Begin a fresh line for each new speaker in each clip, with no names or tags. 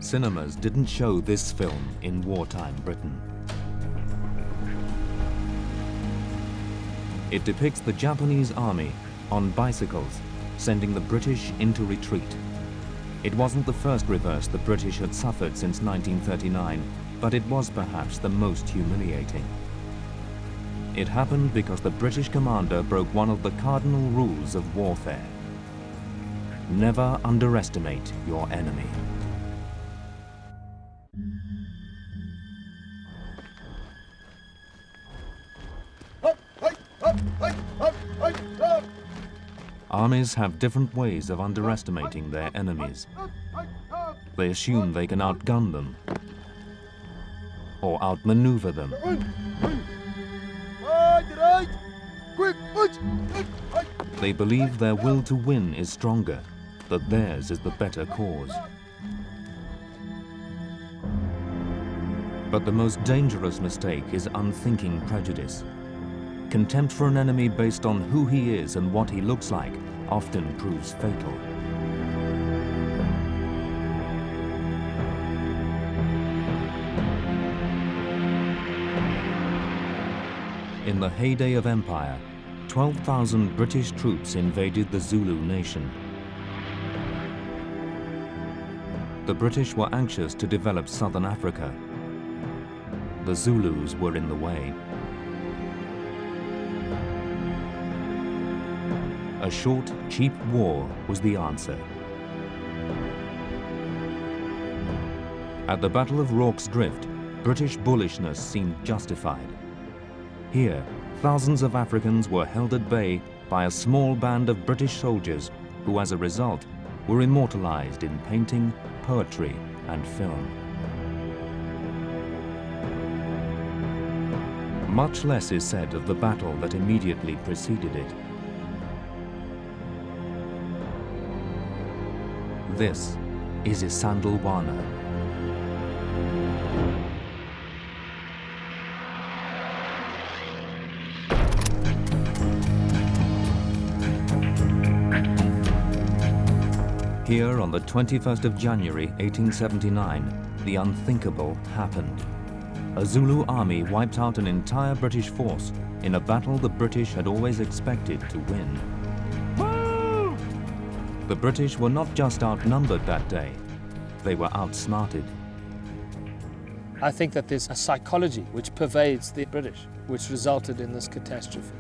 Cinemas didn't show this film in wartime Britain. It depicts the Japanese army on bicycles, sending the British into retreat. It wasn't the first reverse the British had suffered since 1939, but it was perhaps the most humiliating. It happened because the British commander broke one of the cardinal rules of warfare. Never underestimate your enemy. Armies have different ways of underestimating their enemies. They assume they can outgun them or outmaneuver them. They believe their will to win is stronger, that theirs is the better cause. But the most dangerous mistake is unthinking prejudice. Contempt for an enemy based on who he is and what he looks like often proves fatal. In the heyday of empire, 12,000 British troops invaded the Zulu nation. The British were anxious to develop southern Africa. The Zulus were in the way. A short, cheap war was the answer. At the Battle of Rorke's Drift, British bullishness seemed justified. Here, thousands of Africans were held at bay by a small band of British soldiers who, as a result, were immortalized in painting, poetry, and film. Much less is said of the battle that immediately preceded it. This is Isandlwana. Here on the 21st of January 1879, the unthinkable happened. A Zulu army wiped out an entire British force in a battle the British had always expected to win. The British were not just outnumbered that day, they were outsmarted.
I think that there's a psychology which pervades the British, which resulted in this catastrophe.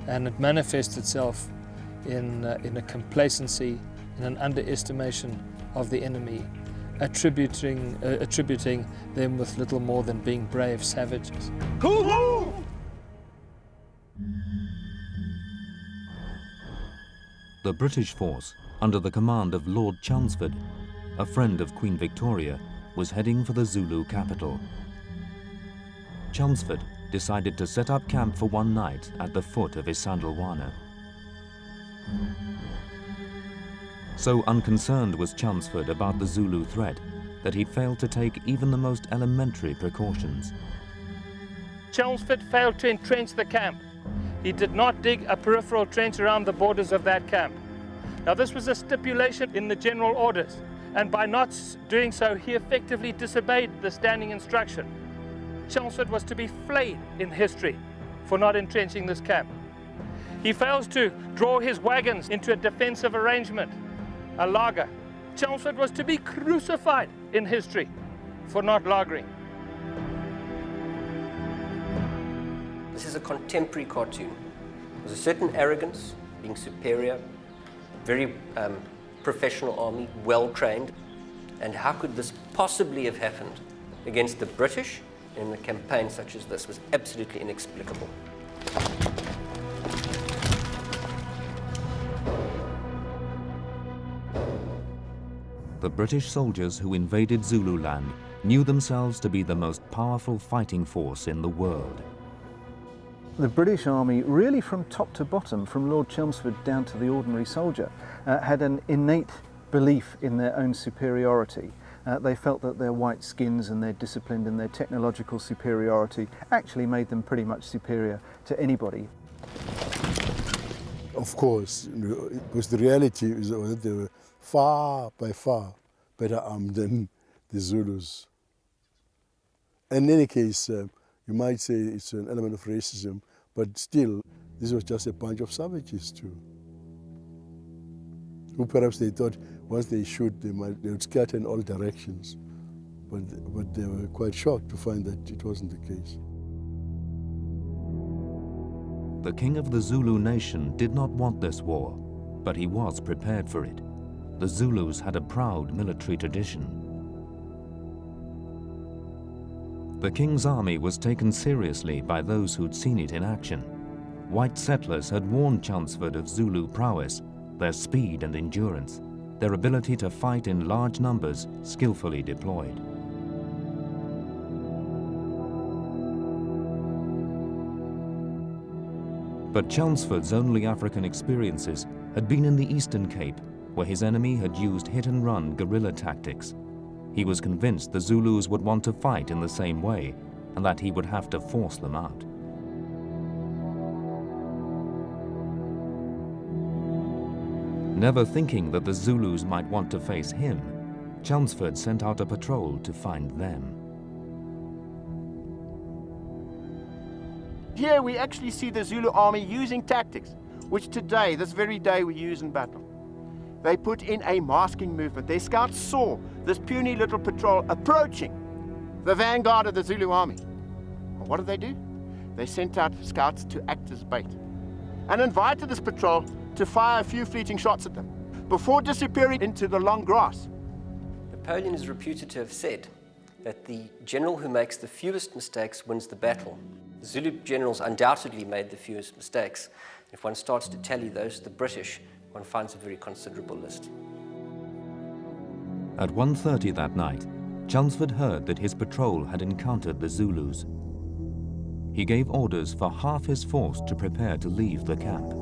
And it manifests itself in a complacency, in an underestimation of the enemy, attributing them with little more than being brave savages.
The British force, under the command of Lord Chelmsford, a friend of Queen Victoria, was heading for the Zulu capital. Chelmsford decided to set up camp for one night at the foot of Isandlwana. So unconcerned was Chelmsford about the Zulu threat that he failed to take even the most elementary precautions.
Chelmsford failed to entrench the camp. He did not dig a peripheral trench around the borders of that camp. Now, this was a stipulation in the general orders, and by not doing so, he effectively disobeyed the standing instruction. Chelmsford was to be flayed in history for not entrenching this camp. He fails to draw his wagons into a defensive arrangement, a laager. Chelmsford was to be crucified in history for not laagering.
This is a contemporary cartoon. There's a certain arrogance, being superior, very professional army, well trained. And how could this possibly have happened against the British in a campaign such as this was absolutely inexplicable.
The British soldiers who invaded Zululand knew themselves to be the most powerful fighting force in the world.
The British Army, really from top to bottom, from Lord Chelmsford down to the ordinary soldier, had an innate belief in their own superiority. They felt that their white skins and their discipline and their technological superiority actually made them pretty much superior to anybody.
Of course, because the reality is that they were far, by far, better armed than the Zulus. In any case, you might say it's an element of racism, but still, this was just a bunch of savages too, who perhaps they thought once they shoot, they would scatter in all directions. But they were quite shocked to find that it wasn't the case.
The king of the Zulu nation did not want this war, but he was prepared for it. The Zulus had a proud military tradition. The king's army was taken seriously by those who'd seen it in action. White settlers had warned Chelmsford of Zulu prowess, their speed and endurance, their ability to fight in large numbers, skillfully deployed. But Chelmsford's only African experiences had been in the Eastern Cape, where his enemy had used hit-and-run guerrilla tactics. He was convinced the Zulus would want to fight in the same way, and that he would have to force them out. Never thinking that the Zulus might want to face him, Chelmsford sent out a patrol to find them.
Here we actually see the Zulu army using tactics, which today, this very day, we use in battle. They put in a masking movement. Their scouts saw this puny little patrol approaching the vanguard of the Zulu army. Well, what did they do? They sent out scouts to act as bait and invited this patrol to fire a few fleeting shots at them before disappearing into the long grass.
Napoleon is reputed to have said that the general who makes the fewest mistakes wins the battle. The Zulu generals undoubtedly made the fewest mistakes. If one starts to tally those, the British, one finds a very considerable list.
At 1:30 that night, Chelmsford heard that his patrol had encountered the Zulus. He gave orders for half his force to prepare to leave the camp.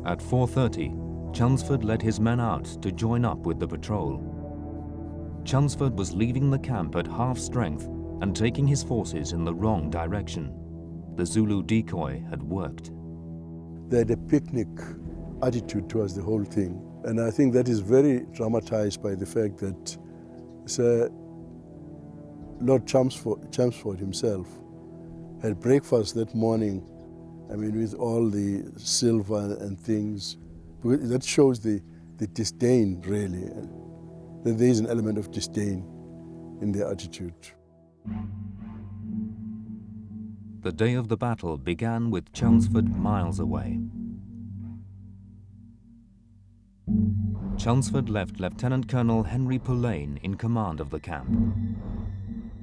At 4:30, Chelmsford led his men out to join up with the patrol. Chelmsford was leaving the camp at half strength and taking his forces in the wrong direction. The Zulu decoy had worked.
They had a picnic attitude towards the whole thing. And I think that is very dramatized by the fact that Sir Lord Chelmsford himself had breakfast that morning, I mean, with all the silver and things. That shows the disdain, really, that there is an element of disdain in their attitude.
The day of the battle began with Chelmsford miles away. Chelmsford left Lieutenant Colonel Henry Pulleine in command of the camp.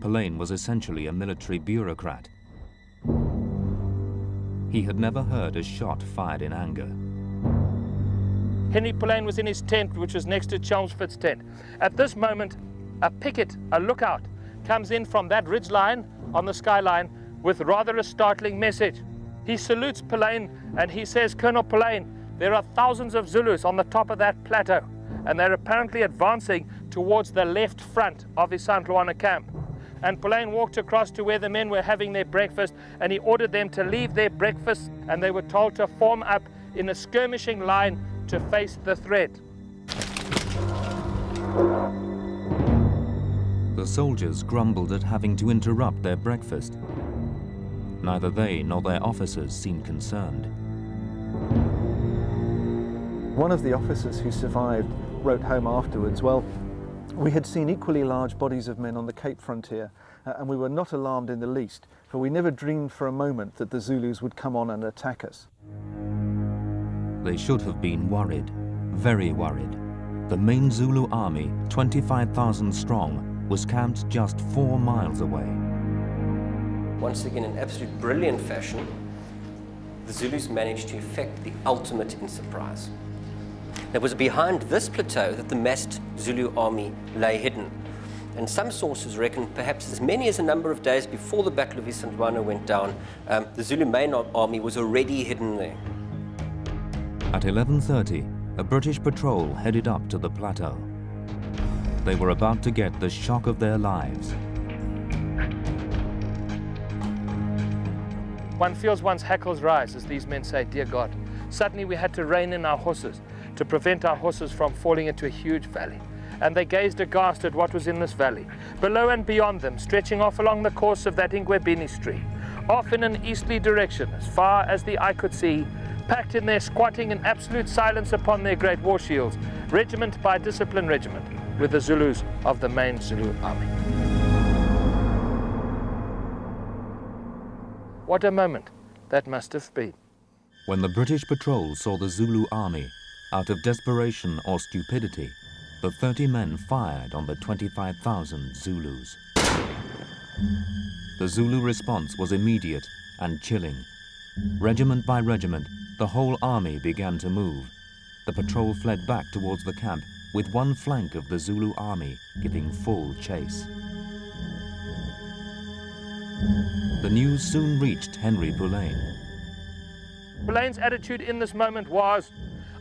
Pulleine was essentially a military bureaucrat. He had never heard a shot fired in anger.
Henry Pulleine was in his tent, which was next to Chelmsford's tent. At this moment, a picket, a lookout, comes in from that ridge line on the skyline with rather a startling message. He salutes Pulleine and he says, "Colonel Pulleine, there are thousands of Zulus on the top of that plateau, and they're apparently advancing towards the left front of the St. Luana camp." And Pulleine walked across to where the men were having their breakfast, and he ordered them to leave their breakfast, and they were told to form up in a skirmishing line to face the threat.
The soldiers grumbled at having to interrupt their breakfast. Neither they nor their officers seemed concerned.
One of the officers who survived wrote home afterwards, "Well, we had seen equally large bodies of men on the Cape frontier, and we were not alarmed in the least, for we never dreamed for a moment that the Zulus would come on and attack us."
They should have been worried, very worried. The main Zulu army, 25,000 strong, was camped just 4 miles away.
Once again, in absolute brilliant fashion, the Zulus managed to effect the ultimate in surprise. It was behind this plateau that the massed Zulu army lay hidden. And some sources reckon perhaps as many as a number of days before the Battle of St. Luana went down, the Zulu main army was already hidden there.
At 11:30, a British patrol headed up to the plateau. They were about to get the shock of their lives.
One feels one's hackles rise as these men say, "Dear God." Suddenly we had to rein in our horses to prevent our horses from falling into a huge valley. and they gazed aghast at what was in this valley. Below and beyond them, stretching off along the course of that Ingwebini stream, off in an easterly direction, as far as the eye could see, packed in there, squatting in absolute silence upon their great war shields, regiment by discipline regiment, with the Zulus of the main Zulu army. What a moment that must have been.
When the British patrol saw the Zulu army, out of desperation or stupidity, the 30 men fired on the 25,000 Zulus. The Zulu response was immediate and chilling. Regiment by regiment, the whole army began to move. The patrol fled back towards the camp, with one flank of the Zulu army giving full chase. The news soon reached Henry Pulaine.
Pulaine's attitude in this moment was,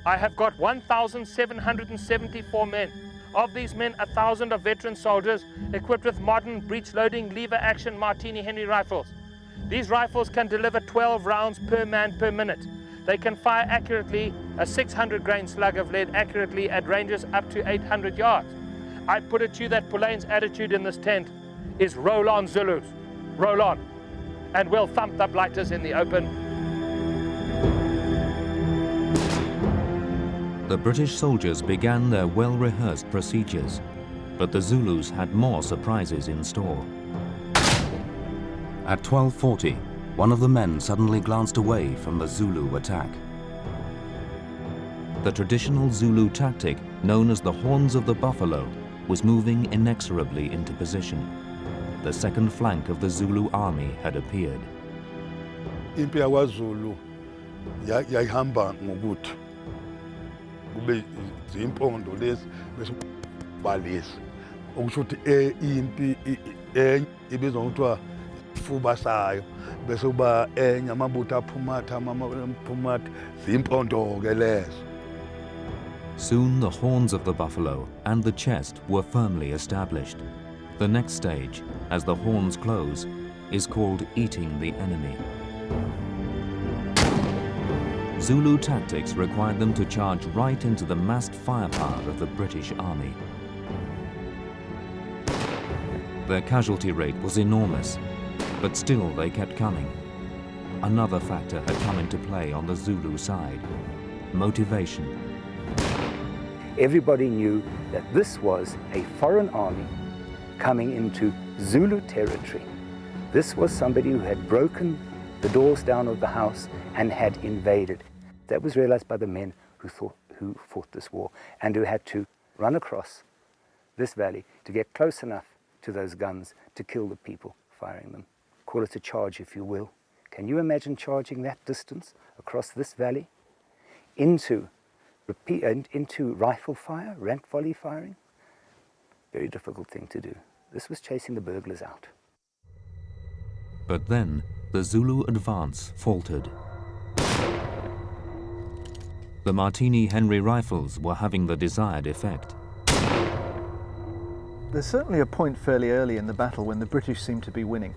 I have got 1,774 men. Of these men, 1,000 are veteran soldiers equipped with modern breech-loading lever-action Martini Henry rifles. These rifles can deliver 12 rounds per man per minute. They can fire accurately a 600-grain slug of lead accurately at ranges up to 800 yards. I put it to you that Pulaine's attitude in this tent is roll on, Zulus, roll on, and we'll thump the blighters in the open.
The British soldiers began their well-rehearsed procedures, but the Zulus had more surprises in store. At 12:40, one of the men suddenly glanced away from the Zulu attack. The traditional Zulu tactic, known as the horns of the buffalo, was moving inexorably into position. The second flank of the Zulu army had appeared.
Impi yakwaZulu yayihamba ngokuthi kube izimpondo lezi bese balisi okusho ukuthi impi ibizwa ngokuthiwa ifuba sayo bese kuba enye amabutho aphumatha zimpondo ke lezo.
Soon the horns of the buffalo and the chest were firmly established. The next stage, as the horns close, is called eating the enemy. Zulu tactics required them to charge right into the massed firepower of the British army. Their casualty rate was enormous, but still they kept coming. Another factor had come into play on the Zulu side: motivation.
Everybody knew that this was a foreign army coming into Zulu territory. This was somebody who had broken the doors down of the house and had invaded. That was realized by the men who fought this war and who had to run across this valley to get close enough to those guns to kill the people firing them. Call it a charge, if you will. Can you imagine charging that distance across this valley into rifle fire, rank volley firing? Very difficult thing to do. This was chasing the burglars out.
But then the Zulu advance faltered. The Martini Henry rifles were having the desired effect.
There's certainly a point fairly early in the battle when the British seemed to be winning.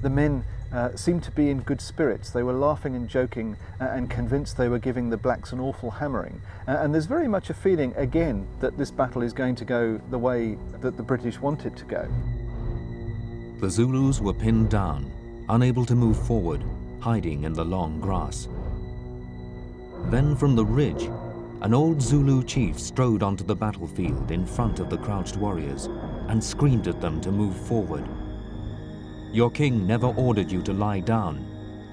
The men seemed to be in good spirits. They were laughing and joking and convinced they were giving the blacks an awful hammering. And there's very much a feeling, again, that this battle is going to go the way that the British want it to go.
The Zulus were pinned down, unable to move forward, hiding in the long grass. Then from the ridge, an old Zulu chief strode onto the battlefield in front of the crouched warriors and screamed at them to move forward. Your king never ordered you to lie down.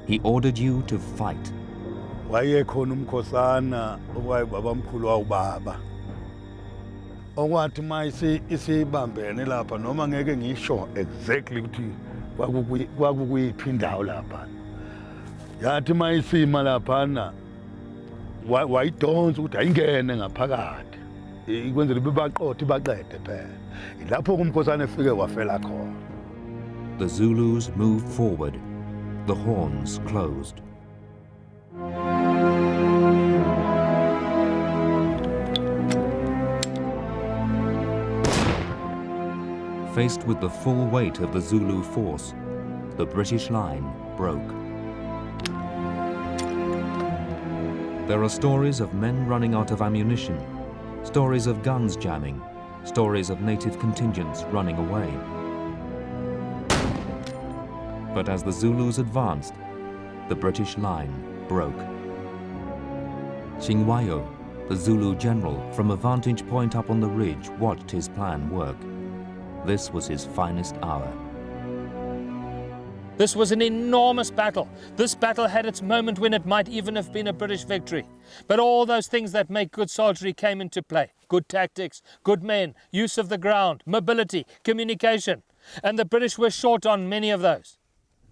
He ordered you to fight.
Wayekhona umkhosana okwababamkhulu wawubaba. Okwathi mayisi isibambene lapha noma ngeke ngisho exactly ukuthi kwakuyiphi indawo lapha. Yathi mayisima laphana wayidonsa ukuthi ayingene ngaphakathi. Ikwenzela bebaqothe baqede phela. Lapho umkhosana efike wafela khona.
The Zulus moved forward. The horns closed. Faced with the full weight of the Zulu force, the British line broke. There are stories of men running out of ammunition, stories of guns jamming, stories of native contingents running away. But as the Zulus advanced, the British line broke. Chingwayo, the Zulu general, from a vantage point up on the ridge, watched his plan work. This was his finest hour.
This was an enormous battle. This battle had its moment when it might even have been a British victory. But all those things that make good soldiery came into play. Good tactics, good men, use of the ground, mobility, communication. And the British were short on many of those.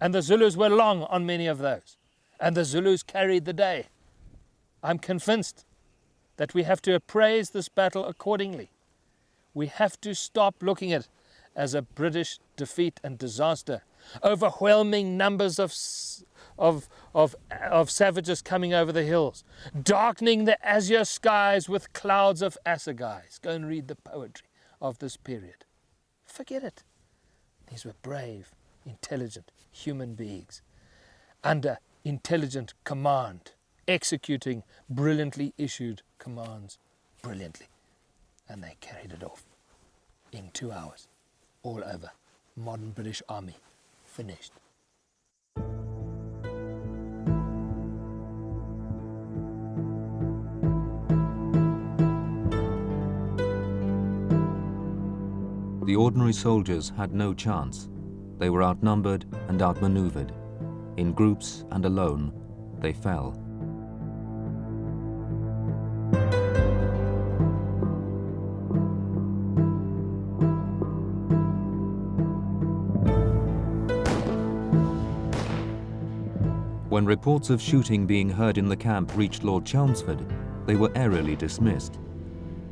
And the Zulus were long on many of those. And the Zulus carried the day. I'm convinced that we have to appraise this battle accordingly. We have to stop looking at it as a British defeat and disaster. Overwhelming numbers of savages coming over the hills, darkening the azure skies with clouds of assegais. Go and read the poetry of this period. Forget it. These were brave, intelligent human beings under intelligent command, executing brilliantly issued commands brilliantly. And they carried it off in 2 hours, all over. Modern British Army. Finished.
The ordinary soldiers had no chance. They were outnumbered and outmaneuvered. In groups and alone, they fell. When reports of shooting being heard in the camp reached Lord Chelmsford, they were airily dismissed.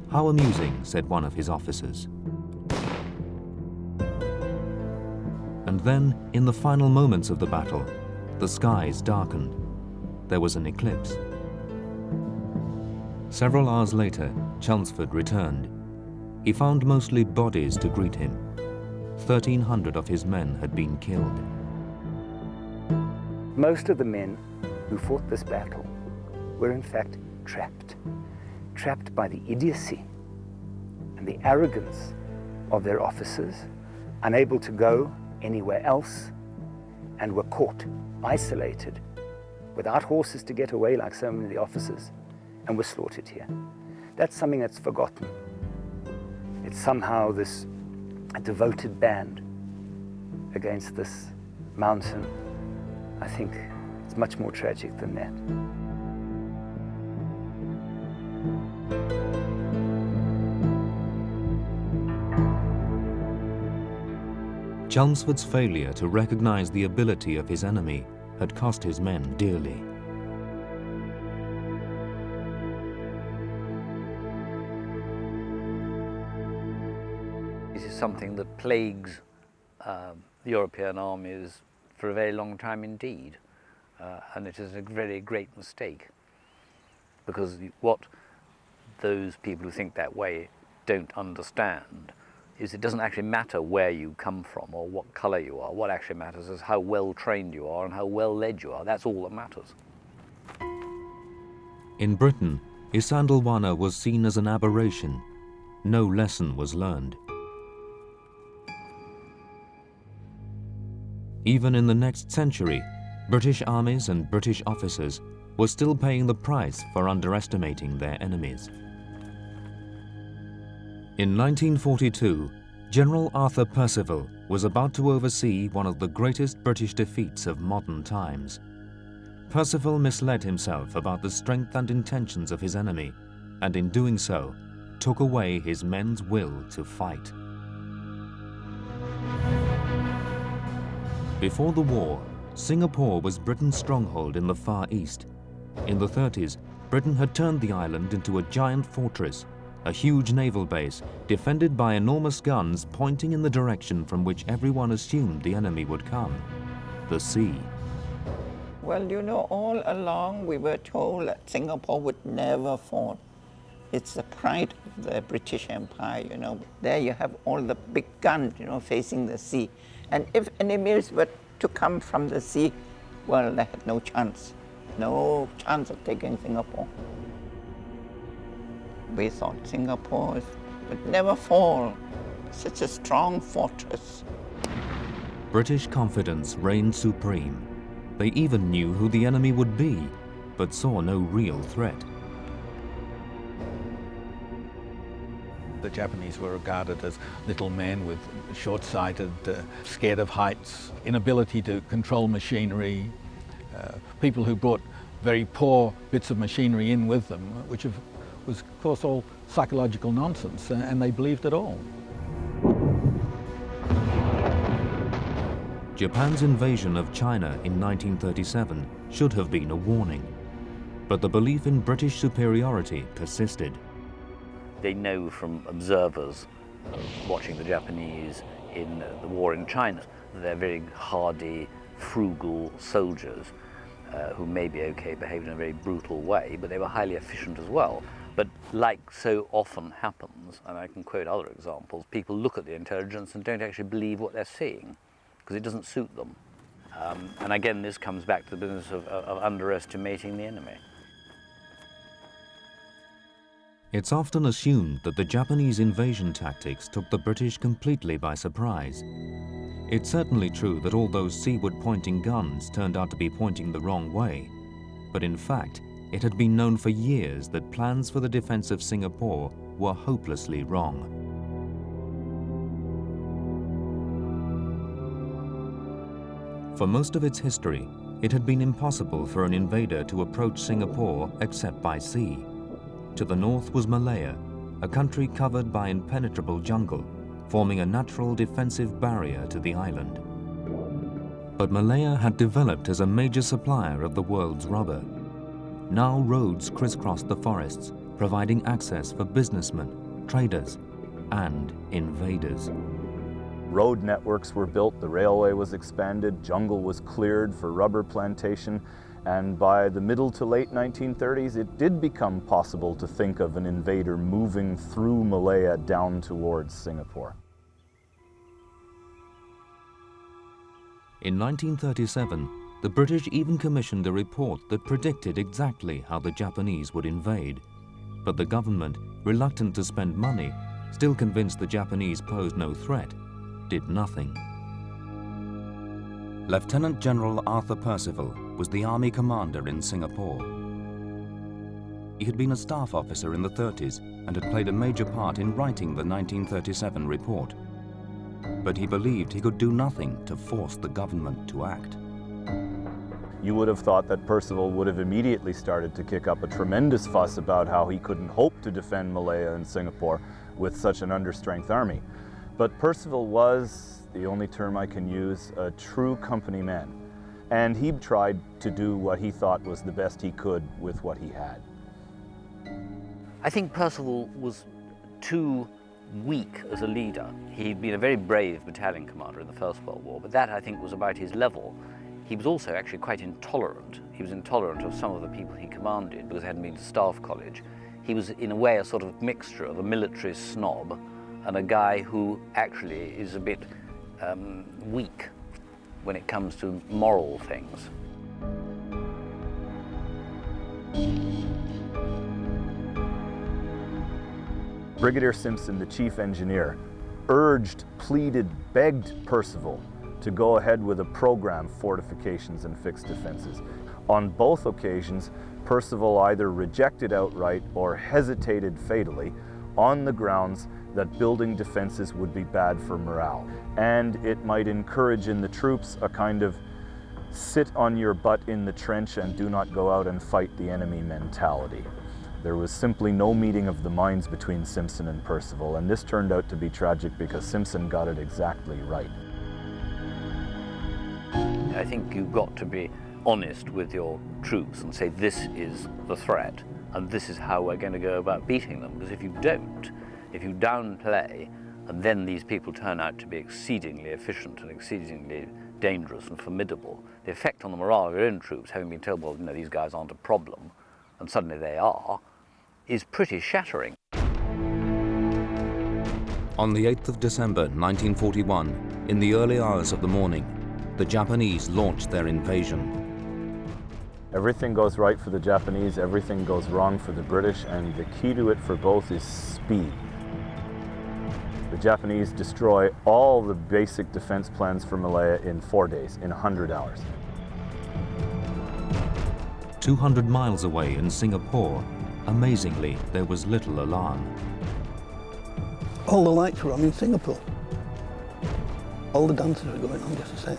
"How amusing," said one of his officers. And then, in the final moments of the battle, the skies darkened. There was an eclipse. Several hours later, Chelmsford returned. He found mostly bodies to greet him. 1,300 of his men had been killed.
Most of the men who fought this battle were in fact trapped by the idiocy and the arrogance of their officers, unable to go anywhere else, and were caught, isolated, without horses to get away like so many of the officers, and were slaughtered here. That's something that's forgotten. It's somehow this devoted band against this mountain. I think it's much more tragic than that.
Chelmsford's failure to recognize the ability of his enemy had cost his men dearly.
This is something that plagues European armies for a very long time indeed, and it is a very great mistake, because what those people who think that way don't understand is it doesn't actually matter where you come from or what colour you are. What actually matters is how well trained you are and how well led you are. That's all that matters.
In Britain, Isandlwana was seen as an aberration. No lesson was learned. Even in the next century, British armies and British officers were still paying the price for underestimating their enemies. In 1942, General Arthur Percival was about to oversee one of the greatest British defeats of modern times. Percival misled himself about the strength and intentions of his enemy, and in doing so, took away his men's will to fight. Before the war, Singapore was Britain's stronghold in the Far East. In the 30s, Britain had turned the island into a giant fortress, a huge naval base defended by enormous guns pointing in the direction from which everyone assumed the enemy would come, the sea.
Well, you know, all along we were told that Singapore would never fall. It's the pride of the British Empire, you know. There you have all the big guns, you know, facing the sea. And if enemies were to come from the sea, well, they had no chance of taking Singapore. We thought Singapore would never fall. Such a strong fortress.
British confidence reigned supreme. They even knew who the enemy would be, but saw no real threat.
The Japanese were regarded as little men with short-sighted, scared of heights, inability to control machinery, people who brought very poor bits of machinery in with them, which was, of course, all psychological nonsense, and they believed it all.
Japan's invasion of China in 1937 should have been a warning, but the belief in British superiority persisted.
They know from observers watching the Japanese in the war in China that they're very hardy, frugal soldiers who may be okay, behaved in a very brutal way, but they were highly efficient as well. But like so often happens, and I can quote other examples, people look at the intelligence and don't actually believe what they're seeing because it doesn't suit them. And again, this comes back to the business of underestimating the enemy.
It's often assumed that the Japanese invasion tactics took the British completely by surprise. It's certainly true that all those seaward-pointing guns turned out to be pointing the wrong way, but in fact, it had been known for years that plans for the defense of Singapore were hopelessly wrong. For most of its history, it had been impossible for an invader to approach Singapore except by sea. To the north was Malaya, a country covered by impenetrable jungle, forming a natural defensive barrier to the island. But Malaya had developed as a major supplier of the world's rubber. Now roads crisscrossed the forests, providing access for businessmen, traders, and invaders.
Road networks were built, the railway was expanded, jungle was cleared for rubber plantation, and by the middle to late 1930s, it did become possible to think of an invader moving through Malaya down towards Singapore.
In 1937, the British even commissioned a report that predicted exactly how the Japanese would invade. But the government, reluctant to spend money, still convinced the Japanese posed no threat, did nothing. Lieutenant General Arthur Percival was the army commander in Singapore. He had been a staff officer in the 30s and had played a major part in writing the 1937 report. But he believed he could do nothing to force the government to act.
You would have thought that Percival would have immediately started to kick up a tremendous fuss about how he couldn't hope to defend Malaya and Singapore with such an understrength army. But Percival was, the only term I can use, a true company man. And he tried to do what he thought was the best he could with what he had.
I think Percival was too weak as a leader. He'd been a very brave battalion commander in the First World War, but that, I think, was about his level. He was also actually quite intolerant. He was intolerant of some of the people he commanded because he hadn't been to staff college. He was, in a way, a sort of mixture of a military snob and a guy who actually is a bit weak when it comes to moral things.
Brigadier Simpson, the chief engineer, urged, pleaded, begged Percival to go ahead with a program, fortifications and fixed defenses. On both occasions, Percival either rejected outright or hesitated fatally on the grounds that building defenses would be bad for morale. And it might encourage in the troops a kind of sit on your butt in the trench and do not go out and fight the enemy mentality. There was simply no meeting of the minds between Simpson and Percival, and this turned out to be tragic because Simpson got it exactly right.
I think you've got to be honest with your troops and say this is the threat and this is how we're going to go about beating them, because if you don't, if you downplay and then these people turn out to be exceedingly efficient and exceedingly dangerous and formidable, the effect on the morale of your own troops, having been told, well, you know, these guys aren't a problem, and suddenly they are, is pretty shattering.
On the 8th of December 1941, in the early hours of the morning, the Japanese launched their invasion.
Everything goes right for the Japanese, everything goes wrong for the British, and the key to it for both is speed. The Japanese destroy all the basic defense plans for Malaya in 4 days, in 100 hours.
200 miles away in Singapore, amazingly, there was little alarm.
All the lights were on in Singapore. All the dances were going on just the same.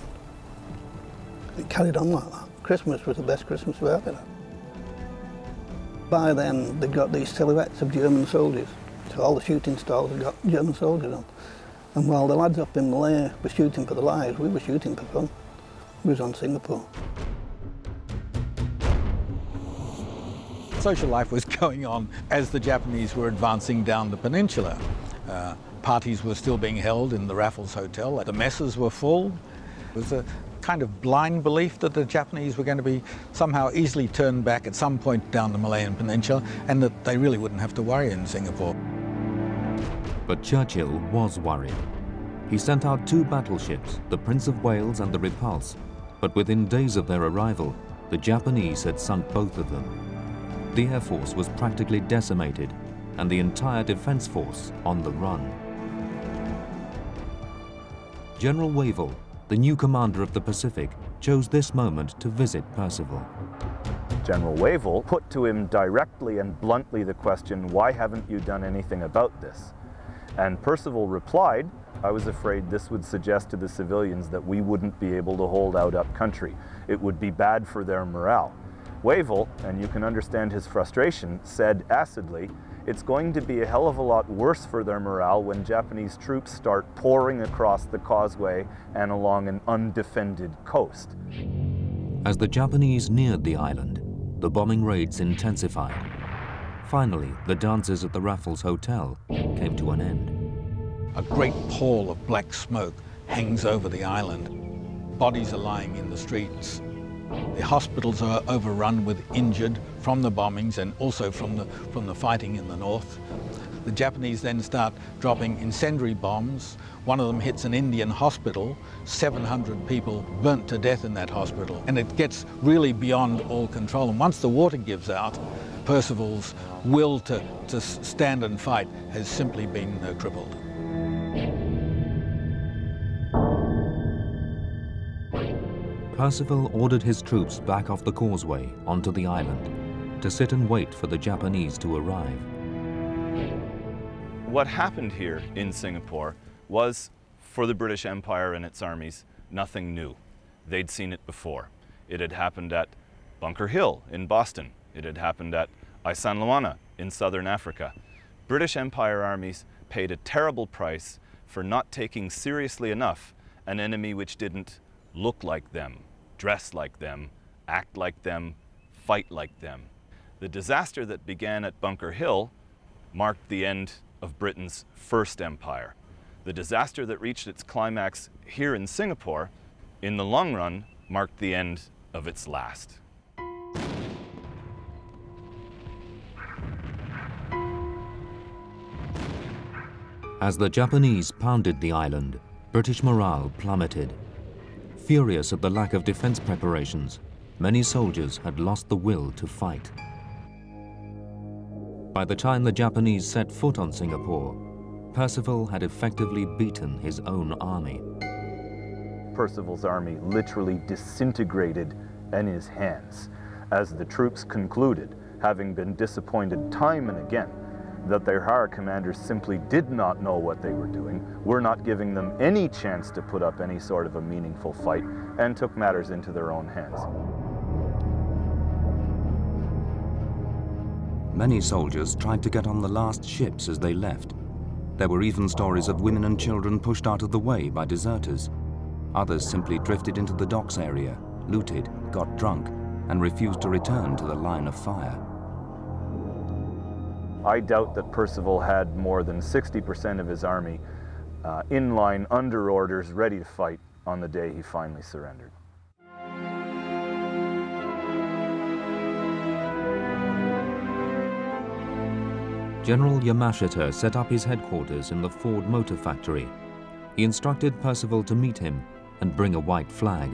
It carried on like that. Christmas was the best Christmas we've ever had. By then, they got these silhouettes of German soldiers. So all the shooting stars had got German soldiers on. And while the lads up in Malaya were shooting for their lives, we were shooting for fun. We was on Singapore.
Social life was going on as the Japanese were advancing down the peninsula. Parties were still being held in the Raffles Hotel. The messes were full. It was a kind of blind belief that the Japanese were going to be somehow easily turned back at some point down the Malayan Peninsula and that they really wouldn't have to worry in Singapore.
But Churchill was worried. He sent out 2 battleships, the Prince of Wales and the Repulse, but within days of their arrival, the Japanese had sunk both of them. The Air Force was practically decimated and the entire defense force on the run. General Wavell, the new commander of the Pacific, chose this moment to visit Percival.
General Wavell put to him directly and bluntly the question, why haven't you done anything about this? And Percival replied, I was afraid this would suggest to the civilians that we wouldn't be able to hold out up country. It would be bad for their morale. Wavell, and you can understand his frustration, said acidly, it's going to be a hell of a lot worse for their morale when Japanese troops start pouring across the causeway and along an undefended coast.
As the Japanese neared the island, the bombing raids intensified. Finally, the dances at the Raffles Hotel came to an end.
A great pall of black smoke hangs over the island. Bodies are lying in the streets. The hospitals are overrun with injured from the bombings and also from the fighting in the north. The Japanese then start dropping incendiary bombs. One of them hits an Indian hospital, 700 people burnt to death in that hospital. And it gets really beyond all control. And once the water gives out, Percival's will to stand and fight has simply been crippled.
Percival ordered his troops back off the causeway onto the island to sit and wait for the Japanese to arrive.
What happened here in Singapore was, for the British Empire and its armies, nothing new. They'd seen it before. It had happened at Bunker Hill in Boston. It had happened at Isan Luana in southern Africa. British Empire armies paid a terrible price for not taking seriously enough an enemy which didn't look like them, dress like them, act like them, fight like them. The disaster that began at Bunker Hill marked the end of Britain's first empire. The disaster that reached its climax here in Singapore, in the long run, marked the end of its last.
As the Japanese pounded the island, British morale plummeted. Furious at the lack of defense preparations, many soldiers had lost the will to fight. By the time the Japanese set foot on Singapore, Percival had effectively beaten his own army.
Percival's army literally disintegrated in his hands as the troops concluded, having been disappointed time and again, that their higher commanders simply did not know what they were doing, were not giving them any chance to put up any sort of a meaningful fight, and took matters into their own hands.
Many soldiers tried to get on the last ships as they left. There were even stories of women and children pushed out of the way by deserters. Others simply drifted into the docks area, looted, got drunk, and refused to return to the line of fire.
I doubt that Percival had more than 60% of his army in line under orders, ready to fight on the day he finally surrendered.
General Yamashita set up his headquarters in the Ford Motor Factory. He instructed Percival to meet him and bring a white flag.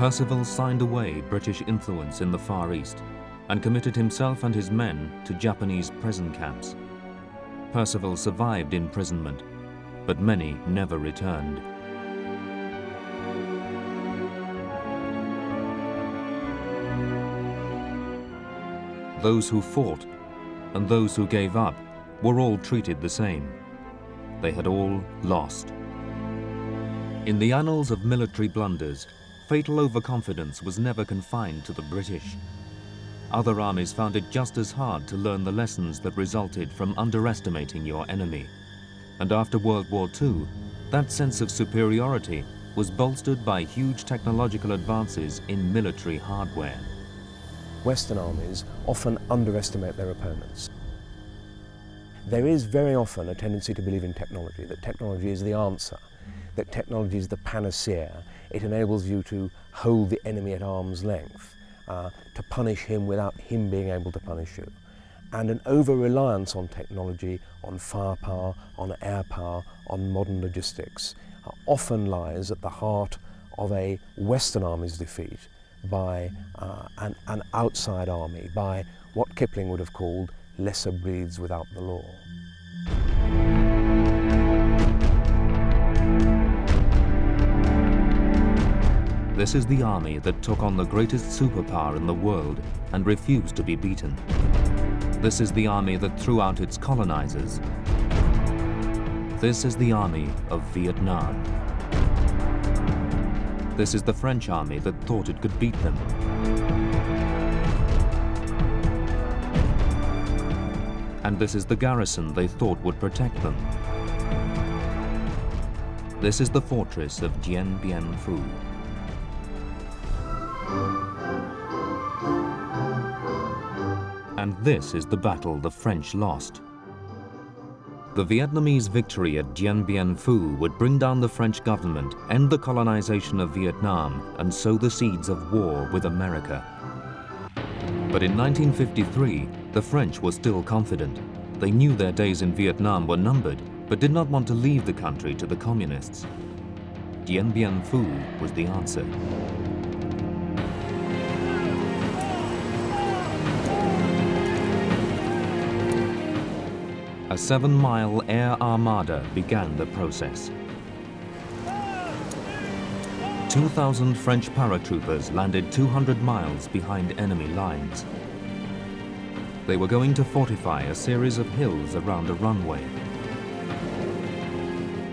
Percival signed away British influence in the Far East and committed himself and his men to Japanese prison camps. Percival survived imprisonment, but many never returned. Those who fought and those who gave up were all treated the same. They had all lost. In the annals of military blunders, fatal overconfidence was never confined to the British. Other armies found it just as hard to learn the lessons that resulted from underestimating your enemy. And after World War II, that sense of superiority was bolstered by huge technological advances in military hardware.
Western armies often underestimate their opponents. There is very often a tendency to believe in technology, that technology is the answer, that technology is the panacea. It enables you to hold the enemy at arm's length, to punish him without him being able to punish you. And an over-reliance on technology, on firepower, on air power, on modern logistics, often lies at the heart of a Western army's defeat by an outside army, by what Kipling would have called lesser breeds without the law.
This is the army that took on the greatest superpower in the world and refused to be beaten. This is the army that threw out its colonizers. This is the army of Vietnam. This is the French army that thought it could beat them. And this is the garrison they thought would protect them. This is the fortress of Dien Bien Phu. And this is the battle the French lost. The Vietnamese victory at Dien Bien Phu would bring down the French government, end the colonization of Vietnam, and sow the seeds of war with America. But in 1953, the French were still confident. They knew their days in Vietnam were numbered, but did not want to leave the country to the communists. Dien Bien Phu was the answer. A 7-mile air armada began the process. 2,000 French paratroopers landed 200 miles behind enemy lines. They were going to fortify a series of hills around a runway.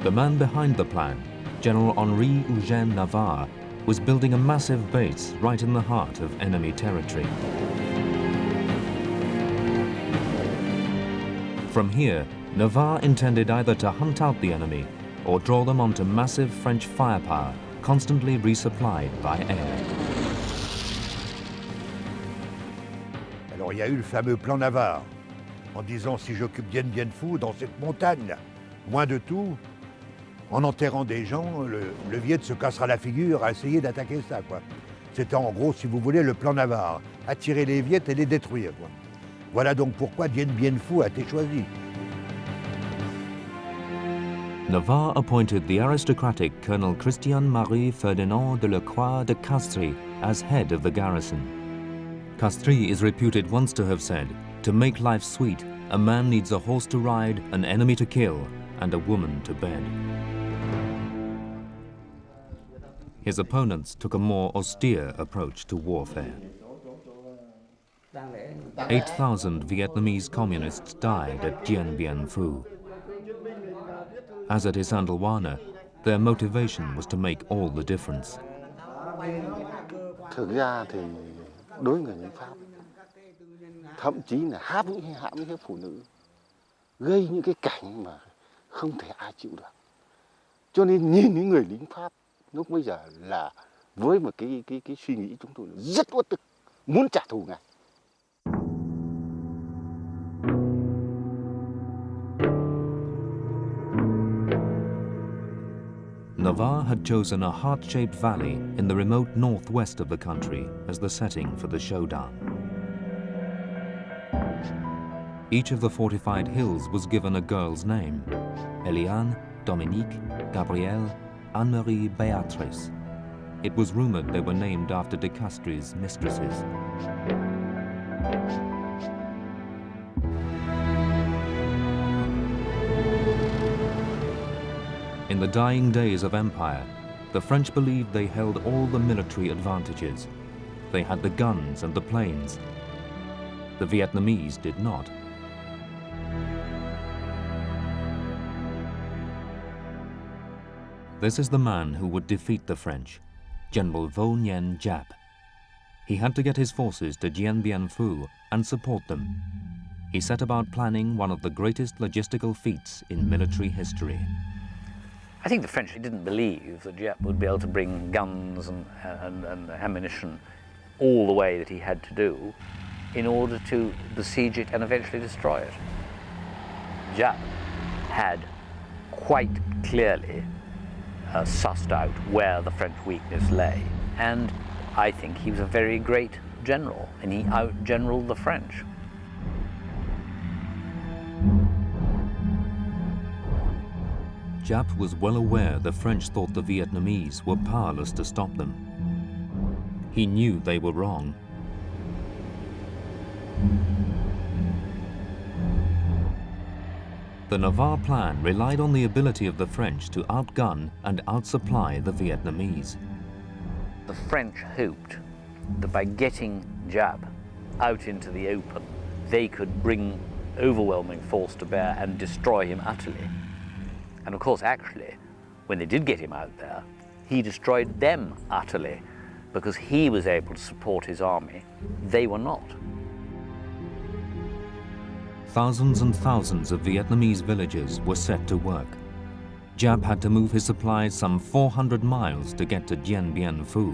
The man behind the plan, General Henri Eugène Navarre, was building a massive base right in the heart of enemy territory. From here, Navarre intended either to hunt out the enemy or draw them onto massive French firepower, constantly resupplied by air.
Alors il y a eu le fameux plan Navarre, en disant si j'occupe Dien Bien Phu dans cette montagne, loin de tout, en enterrant des gens, le Viet se cassera la figure à essayer d'attaquer ça, quoi. C'était en gros, si vous voulez, le plan Navarre, attirer les Viet et les détruire, quoi. Voilà donc pourquoi Dien Bien Phu a été choisi.
Navarre appointed the aristocratic Colonel Christian-Marie Ferdinand de Lecroix de Castries as head of the garrison. Castries is reputed once to have said, "To make life sweet, a man needs a horse to ride, an enemy to kill, and a woman to bed." His opponents took a more austere approach to warfare. 8,000 Vietnamese communists died at Dien Bien Phu. As at Isandlwana, their motivation was to make all the difference.
Thực ra thì đối với người lính Pháp, thậm chí là hãm hiếp phụ nữ, gây những cái cảnh mà không thể ai chịu được. Cho nên nhìn những người lính Pháp lúc bây giờ là với một cái suy nghĩ chúng tôi rất uất ức, muốn trả thù ngay.
Navarre had chosen a heart-shaped valley in the remote northwest of the country as the setting for the showdown. Each of the fortified hills was given a girl's name: Eliane, Dominique, Gabrielle, Anne-Marie, Béatrice. it was rumored they were named after de Castries' mistresses. In the dying days of empire, the French believed they held all the military advantages. They had the guns and the planes. The Vietnamese did not. This is the man who would defeat the French, General Vo Nguyen Giap. He had to get his forces to Dien Bien Phu and support them. He set about planning one of the greatest logistical feats in military history.
I think the French didn't believe that Giap would be able to bring guns and ammunition all the way that he had to do in order to besiege it and eventually destroy it. Giap had quite clearly sussed out where the French weakness lay, and I think he was a very great general, and he out-generaled the French.
Giap was well aware the French thought the Vietnamese were powerless to stop them. He knew they were wrong. The Navarre plan relied on the ability of the French to outgun and outsupply the Vietnamese.
The French hoped that by getting Giap out into the open, they could bring overwhelming force to bear and destroy him utterly. And of course, actually, when they did get him out there, he destroyed them utterly because he was able to support his army. They were not.
Thousands and thousands of Vietnamese villagers were set to work. Giap had to move his supplies some 400 miles to get to Dien Bien Phu.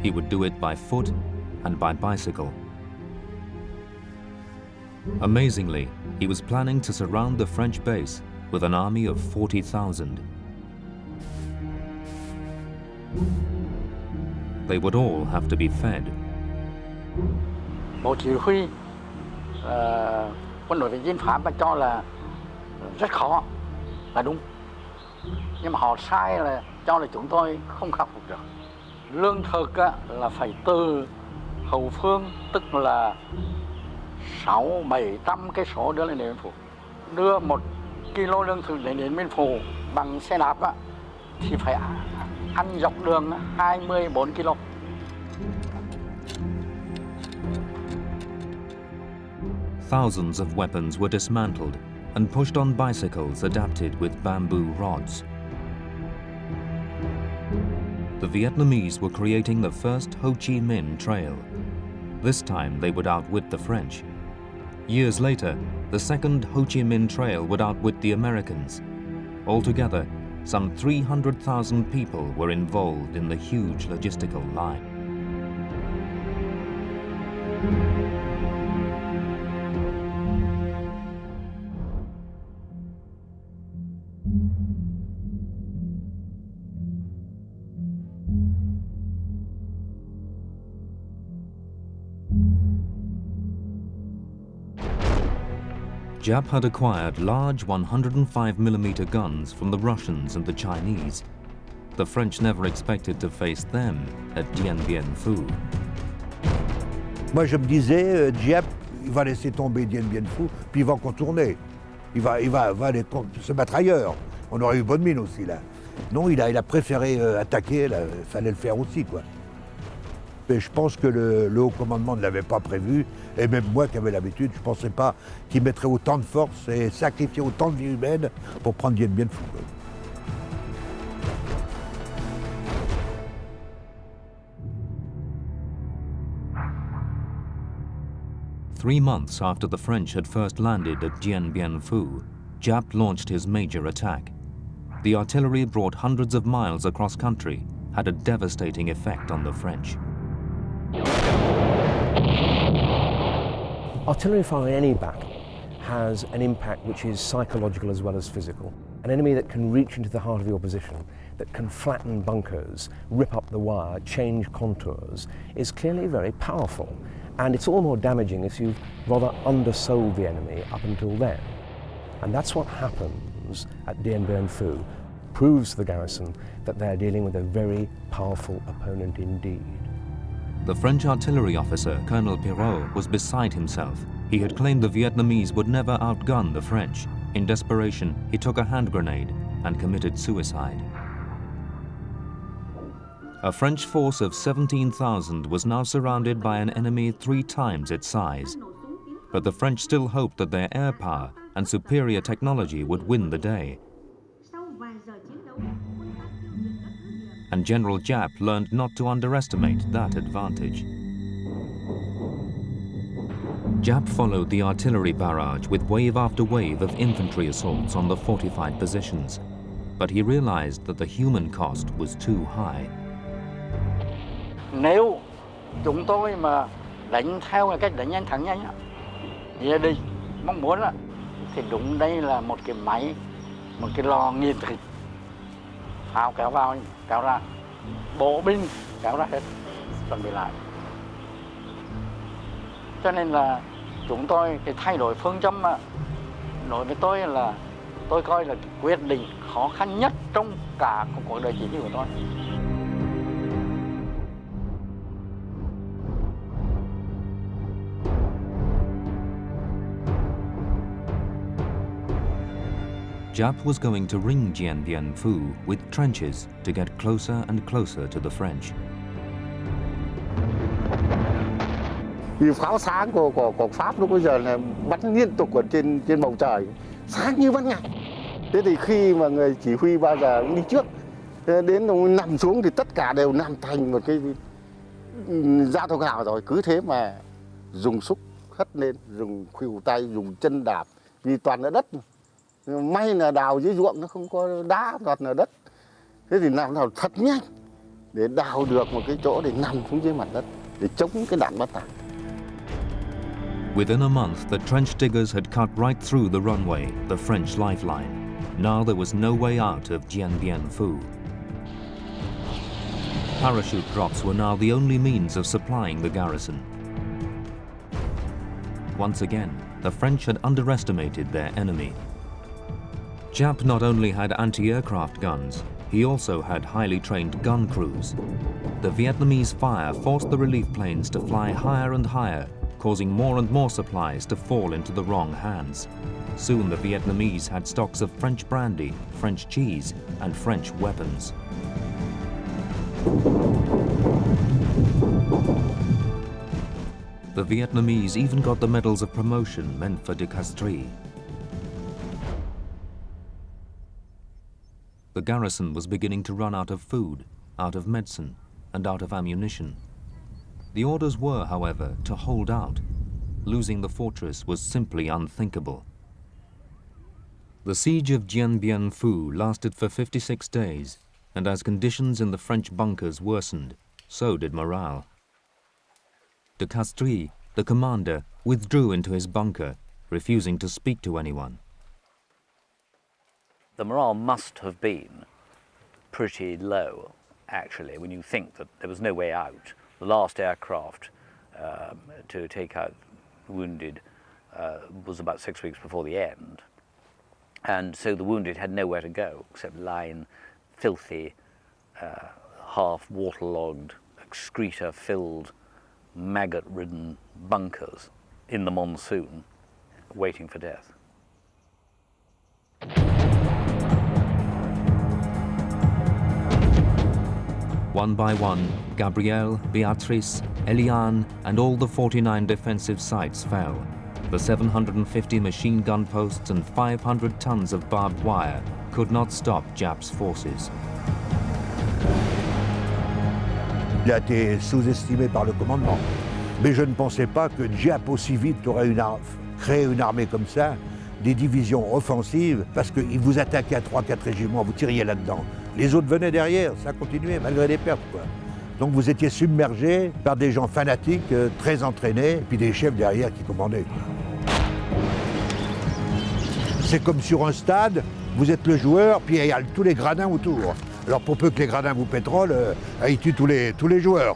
He would do it by foot and by bicycle. Amazingly, he was planning to surround the French base with an army of 40,000. They would all have to be fed.
Bộ chỉ huy quân đội Việt Dinh Pháp mà cho là rất khó là đúng, nhưng mà họ sai là cho là chúng tôi không khắc phục được. Lương thực là phải từ hậu phương, tức là 600-700 cây số đưa lên Điện Biên Phủ. Đưa 1 kg lương thực đến Điện Biên Phủ bằng xe đạp thì phải ăn dọc đường 24 kg.
Thousands of weapons were dismantled and pushed on bicycles adapted with bamboo rods. The Vietnamese were creating the first Ho Chi Minh Trail. This time they would outwit the French. Years later, the second Ho Chi Minh Trail would outwit the Americans. Altogether, some 300,000 people were involved in the huge logistical line. Giap had acquired large 105mm guns from the Russians and the Chinese. The French never expected to face them at Dien Bien Phu.
Moi je me disais, Giap, il va laisser tomber Dien Bien Phu, puis il va contourner. Il va aller se battre ailleurs. On aurait eu bonne mine aussi là. Non, il a préféré attaquer, il fallait le faire aussi, quoi. Mais je pense que le haut commandement ne l'avait pas prévu, et même moi qui avais l'habitude, je ne pensais pas qu'il mettrait autant de force et sacrifier autant de vies humaines pour prendre Dien Bien Phu.
3 months after the French had first landed at Dien Bien Phu, Giap launched his major attack. The artillery brought hundreds of miles across country, had a devastating effect on the French.
Artillery fire in any battle has an impact which is psychological as well as physical. An enemy that can reach into the heart of your position, that can flatten bunkers, rip up the wire, change contours, is clearly very powerful. And it's all more damaging if you've rather undersold the enemy up until then. And that's what happens at Dien Bien Phu. proves to the garrison that they're dealing with a very powerful opponent indeed.
The French artillery officer, Colonel Pirot, was beside himself. He had claimed the Vietnamese would never outgun the French. In desperation, he took a hand grenade and committed suicide. A French force of 17,000 was now surrounded by an enemy 3 times its size. But the French still hoped that their air power and superior technology would win the day. And General Giap learned not to underestimate that advantage. Giap followed the artillery barrage with wave after wave of infantry assaults on the fortified positions. But he realized that the human cost was too high.
Nếu chúng tôi mà đánh theo cái cách đánh nhanh thắng nhanh á, như đi mong muốn á, thì đúng đây là một cái máy, một cái lò nghiền thịt, pháo kéo vào kéo ra, bộ binh kéo ra hết, chuẩn bị lại. Cho nên là chúng tôi cái thay đổi phương châm á, đối với tôi là tôi coi là quyết định khó khăn nhất trong cả cuộc đời chỉ huy của tôi.
Giap was going to ring Dien Bien Phu with trenches to get closer and closer to the French.
Vì pháo sáng của Pháp lúc bây giờ là bắn liên tục ở trên bầu trời, sáng như ban ngày. Thế thì khi mà người chỉ huy bao giờ cũng đi trước, đến nằm xuống thì tất cả đều nằm thành một cái dao thông hào rồi. Cứ thế mà dùng xúc hất lên, dùng khuỷu tay, dùng chân đạp, vì toàn là đất. May là đào dưới ruộng nó không có đá, toàn là đất. Thế thì làm nào thật nhanh để đào được một cái chỗ để nằm xuống dưới mặt đất để chống cái đạn bắn tạc.
Within a month, the trench diggers had cut right through the runway, the French lifeline. Now there was no way out of Dien Bien Phu. Parachute drops were now the only means of supplying the garrison. Once again, the French had underestimated their enemy. Giap not only had anti-aircraft guns, he also had highly trained gun crews. The Vietnamese fire forced the relief planes to fly higher and higher, causing more and more supplies to fall into the wrong hands. Soon the Vietnamese had stocks of French brandy, French cheese, and French weapons. The Vietnamese even got the medals of promotion meant for de Castries. The garrison was beginning to run out of food, out of medicine, and out of ammunition. The orders were, however, to hold out. Losing the fortress was simply unthinkable. The siege of Dien Bien Phu lasted for 56 days, and as conditions in the French bunkers worsened, so did morale. De Castries, the commander, withdrew into his bunker, refusing to speak to anyone.
The morale must have been pretty low, actually, when you think that there was no way out. The last aircraft to take out wounded was about 6 weeks before the end. And so the wounded had nowhere to go except lie in filthy, half waterlogged, excreta-filled, maggot-ridden bunkers in the monsoon, waiting for death.
One by one, Gabrielle, Beatrice, Eliane, and all the 49 defensive sites fell. The 750 machine gun posts and 500 tons of barbed wire could not stop Giap's forces.
Il a été sous-estimé par le commandement. Mais je ne pensais pas que Giap aussi vite aurait créé une armée comme ça, des divisions offensives, parce qu'il vous attaquait à 3-4 régiments, vous tiriez là-dedans. Les autres venaient derrière, ça continuait malgré les pertes, quoi. Donc vous étiez submergé par des gens fanatiques, très entraînés, et puis des chefs derrière qui commandaient. C'est comme sur un stade, vous êtes le joueur, puis il y a tous les gradins autour. Alors pour peu que les gradins vous pétrolent, ils tuent tous les joueurs.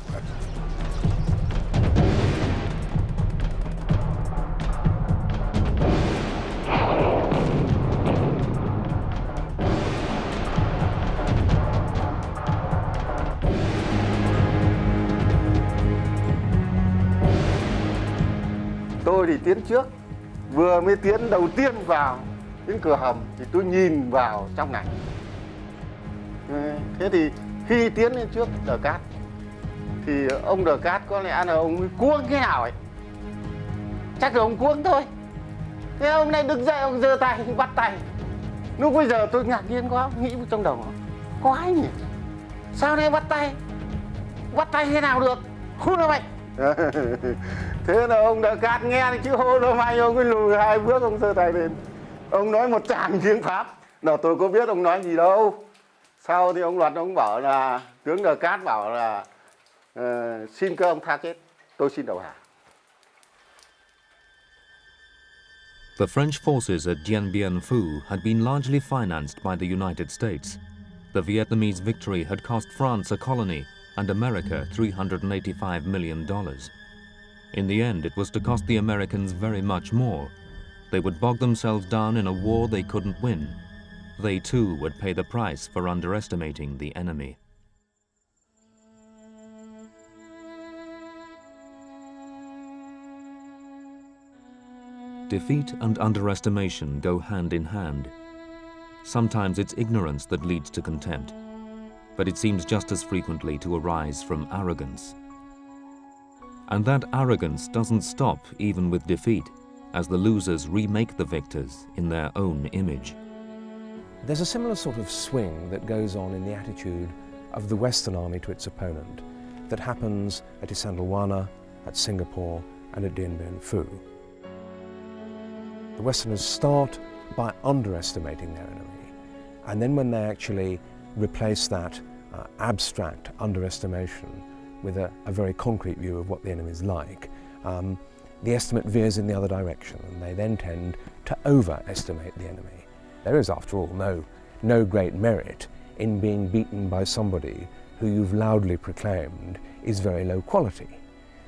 tôi thì tiến trước. Vừa mới tiến đầu tiên vào những cửa hầm thì tôi nhìn vào trong này. Thế thì khi tiến lên trước Đờ Cát thì ông Đờ Cát có lẽ là ông ấy cuống cái nào ấy. Chắc là ông cuống thôi. Thế ông này đứng dậy, ông giơ tay, bắt tay. Lúc bây giờ tôi ngạc nhiên quá, nghĩ trong đầu quái nhỉ? Sao này bắt tay? Bắt tay thế nào được? Hôn nó mày. Thế là ông Đờ Cát nghe chữ hôn nó mày, ông ấy lùi 2 bước, ông giơ tay lên. Ông nói một tràng tiếng Pháp. Nào tôi có biết ông nói gì đâu. Sau thì ông Luật ông bảo là, tướng Đờ Cát bảo là xin các ông tha chết, tôi xin đầu hàng.
The French forces at Dien Bien Phu had been largely financed by the United States. The Vietnamese victory had cost France a colony and America $385 million. In the end, it was to cost the Americans very much more. They would bog themselves down in a war they couldn't win. They too would pay the price for underestimating the enemy. Defeat and underestimation go hand in hand. Sometimes it's ignorance that leads to contempt, but it seems just as frequently to arise from arrogance. And that arrogance doesn't stop even with defeat, as the losers remake the victors in their own image.
There's a similar sort of swing that goes on in the attitude of the Western Army to its opponent that happens at Isandlwana, at Singapore, and at Dien Bien Phu. The Westerners start by underestimating their enemy, and then when they actually replace that abstract underestimation with a very concrete view of what the enemy is like, the estimate veers in the other direction, and they then tend to overestimate the enemy. There is, after all, no great merit in being beaten by somebody who you've loudly proclaimed is very low quality.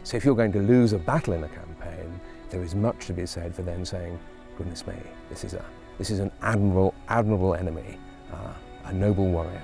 So if you're going to lose a battle in a campaign, there is much to be said for then saying, goodness me, this is an admirable enemy, a noble warrior.